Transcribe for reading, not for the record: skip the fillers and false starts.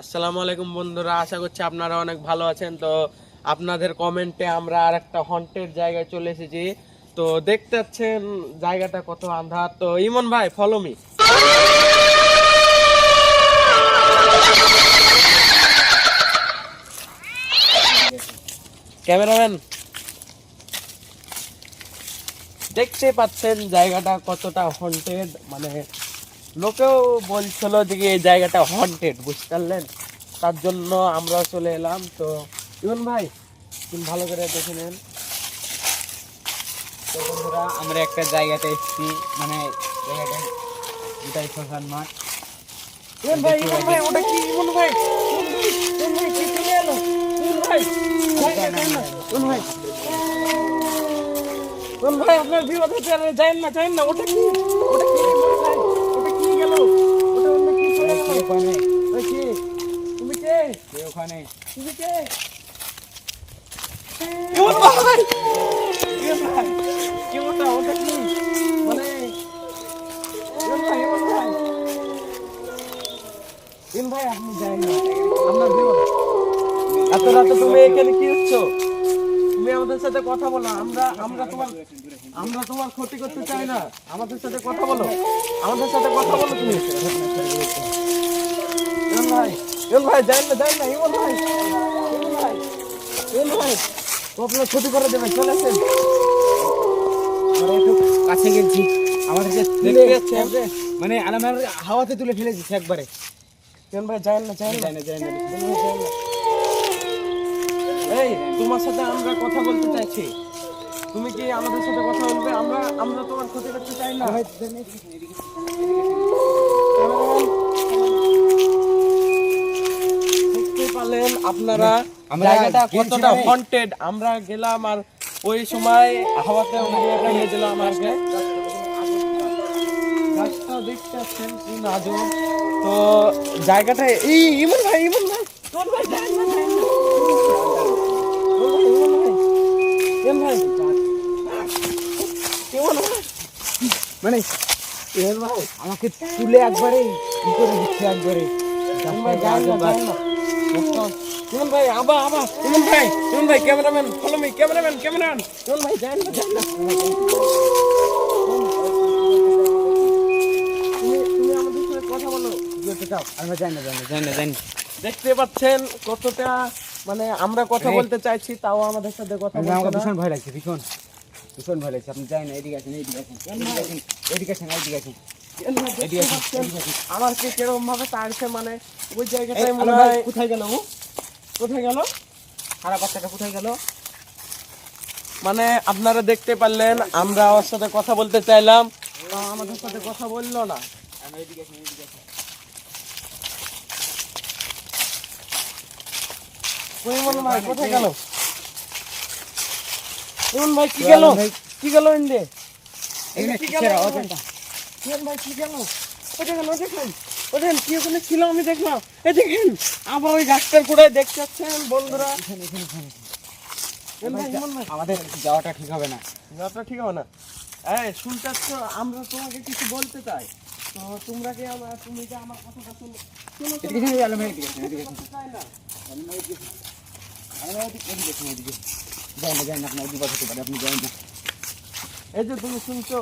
আসসালামু আলাইকুম বন্ধুরা, আশা করছি আপনারা অনেক ভালো আছেন। তো আপনাদের কমেন্টে আমরা আর একটা হন্টেড জায়গায় চলে এসেছি। তো দেখতে পাচ্ছেন জায়গাটা কত আন্ধার। তো ইমন ভাই, ফলো মি। ক্যামেরাম্যান, দেখতে পাচ্ছেন জায়গাটা কতটা হন্টেড। মানে লোকেও বলছিল যে এই জায়গাটা হন্টেড, বুঝতে পারলেন? তার জন্য আমরা চলে এলাম। তো ইমন ভাই, তুমি ভালো করে দেখে নেন। তো বন্ধুরা, আমরা একটা জায়গাতে এসেছি, মানে জায়গাটা এটাই শ্মশান মাঠ। ইমন ভাই, ইমন ভাই, ওটা কি? ইমন ভাই, ইমন ভাই কি চলে এলো? ইমন ভাই, ইমন ভাই, ইমন ভাই, আপনার বিপদ হতে পারে, যাইন না, যাইন না। ওটা কি? ওটা কি ইমন ভাই? ওটা কি গেল? ওটা অন্য কি চলে গেল? ওখানে ওই কি? তুমি কে? ওখানে তুমি কে? ইমন ভাই, ইমন ভাই, কি ওটা? ওটা কি? মানে ইমন ভাই, ইমন ভাই, ইমন ভাই, আপনি যাইন না, আপনার বিপদ। এত রাতে তুমি এখানে কি হচ্ছো? তুমি আমাদের সাথে কথা বলো। আমরা তোমার ক্ষতি করতে চাই না। আমাদের সাথে কথা বলো, আমাদের সাথে কথা বলো তুমি। ইমন ভাই, ইমন ভাই, যাই না, যাই না, ইমন ভাই, ইমন ভাই, ইমন ভাই, ও আপনার ক্ষতি করে দেবে। চলে আসেন। আমরা একটু কাছে গেছি, আমাদেরকে দেখতে পাচ্ছেন? মানে আমার হাওয়াতে তুলে ফেলে দিচ্ছে একবারে। ইমন ভাই, যাই না, যাই না, যাই না, যাই না। ইমন ভাই, যাই না। এই, তোমার সাথে আমরা কথা বলতে চাইছি। তুমি কি আমাদের সাথে কথা বলবে? আমরা তোমার ক্ষতি করতে চাই না। দেখতে পারলেন আপনারা জায়গাটা কতটা হন্টেড। আমরা গেলাম আর ওই সময় হাওয়াতে নিয়ে দিলাম আজকে। গাছটা দেখতে পাচ্ছেন কি নাজুক। তো জায়গাটা এই ইমন ভাই, ইমন ভাই, ইমন ভাই, যাই না, যাই না। ইমন ভাই, ইমন ভাই, ইমন ভাই, মানে ইমন ভাই, আমাকে তুলে একবারে ই করে দিচ্ছে একবারে। ইমন ভাই, যাই না, যাই না। ইমন ভাই, আবার ইমন ভাই, ইমন ভাই, ক্যামেরাম্যান ফলো মি, ক্যামেরাম্যান, ইমন ভাই, যাই না, যাই না। তুমি আমাদের সাথে কথা বলো। যেতে চাও? আমরা যাই না, যাই না, যাই না, যাই না। দেখতে পাচ্ছেন কতটা, মানে আমরা কথা বলতে চাইছি তাও আমাদের সাথে কথা বলছে আমাকে না। ভীষণ ভয় লাগছে, ভীষণ ভীষণ ভয় লাগছে। আপনি যাই না, এদিকে আসেন, এদিকে আসেন, এদিকে আসেন, এদিকে আসেন, এদিকে আসেন। আমার কি কিরকম ভাবে তাড়ছে, মানে ওই জায়গাটায় মনে আলম ভাই হয়। কোথায় গেল? ও কোথায় গেল? খারাপ বাচ্চাটা কোথায় গেল? মানে আপনারা দেখতে পারলেন আমরা ওর সাথে কথা বলতে চাইলাম, তা আমাদের সাথে কথা বললো না। এদিকে আসেন, এদিকে আসেন। ইমন ভাই কোথায় গেল? ইমন ভাই কি গেল? কি গেল ইন্দে? এখানে কি কিসের গেল? আওয়াজ এটা? ইমন ভাই কি গেল? ওটা গেল, দেখেন, ওঠেন, কি ওখানে ছিল আমি দেখলাম। এই দেখেন, আবার ওই গাছটার গোড়ায় দেখতে পাচ্ছেন বন্ধুরা। ইমন ভাই, ইমন ভাই, আমাদের যাওয়াটা ঠিক হবে না। যাত্রা ঠিক হবে না। এই শুনতেছ? আমরা তোমাকে কিছু বলতে চাই। তো তোমরা কি তুমি যে আমার কথাটা শুনো? এদিকে আসেন, আলম ভাই, এদিকে আসেন, এদিকে আসেন। চাই না। আলম ভাই, এদিকে আসেন। আলম ভাই, এদিকে আসেন, এদিকে। যাই না, যাই না, আপনার বিপদ হতে পারে, আপনি যাই না। এই যে তুমি শুনছো,